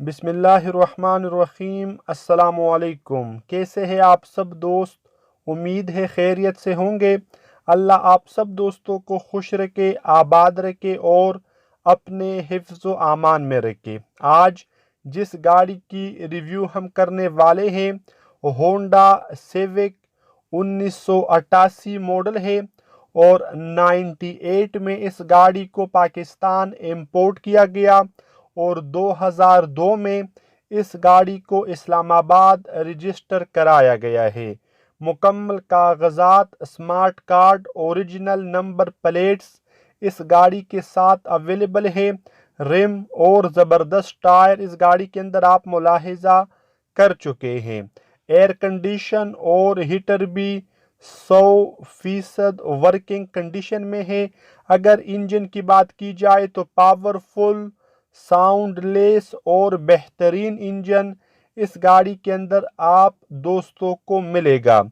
बिस्मिल्लाहिर्रहमानिर्रहीम। अस्सलामु अलैकुम। कैसे हैं आप सब दोस्त? उम्मीद है खैरियत से होंगे। अल्लाह आप सब दोस्तों को खुश रखे, आबाद रखे और अपने हिफ्ज़ व आमान में रखे। आज जिस गाड़ी की रिव्यू हम करने वाले हैं होंडा सिविक 1988 मॉडल है और 98 में इस गाड़ी को पाकिस्तान इंपोर्ट किया गया और 2002 में इस गाड़ी को इस्लामाबाद रजिस्टर कराया गया है। मुकम्मल कागजात, smart card, original number plates इस गाड़ी के साथ अवेलेबल है। रिम और ज़बरदस्त टायर इस गाड़ी के अंदर आप मुलाहिजा कर चुके हैं। एयर कंडीशन और हीटर भी 100% वर्किंग कंडीशन में है। अगर इंजन की बात की जाए तो पावरफुल, साउंडलेस और बेहतरीन इंजन इस गाड़ी के अंदर आप दोस्तों को मिलेगा।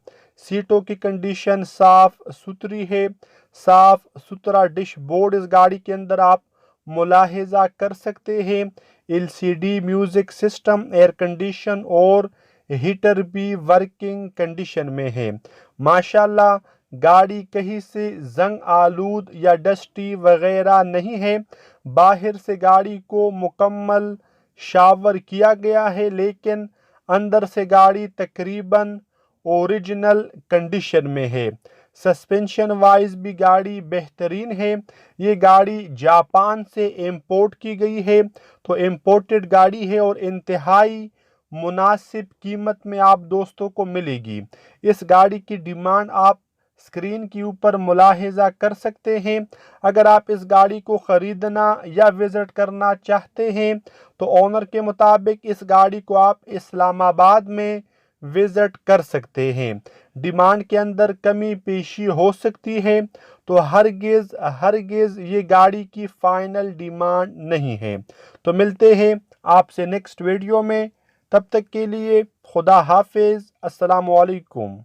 सीटों की कंडीशन साफ सुथरी है। साफ सुथरा डैशबोर्ड इस गाड़ी के अंदर आप मुलाहिजा कर सकते हैं। LCD music system, air condition और हीटर भी वर्किंग कंडीशन में है। माशाल्लाह गाड़ी कहीं से जंग आलूद या डस्टी वगैरह नहीं है। बाहर से गाड़ी को मुकम्मल शावर किया गया है, लेकिन अंदर से गाड़ी तकरीबन ओरिजिनल कंडीशन में है। सस्पेंशन वाइज भी गाड़ी बेहतरीन है। ये गाड़ी जापान से इंपोर्ट की गई है, तो इंपोर्टेड गाड़ी है और इंतहाई मुनासिब कीमत में आप दोस्तों को मिलेगी। इस गाड़ी की डिमांड आप स्क्रीन के ऊपर मुलाहिजा कर सकते हैं। अगर आप इस गाड़ी को ख़रीदना या विज़िट करना चाहते हैं तो ओनर के मुताबिक इस गाड़ी को आप इस्लामाबाद में विज़िट कर सकते हैं। डिमांड के अंदर कमी पेशी हो सकती है, तो हरगिज़ ये गाड़ी की फ़ाइनल डिमांड नहीं है। तो मिलते हैं आपसे नेक्स्ट वीडियो में। तब तक के लिए खुदा हाफिज़। अस्सलामु अलैकुम।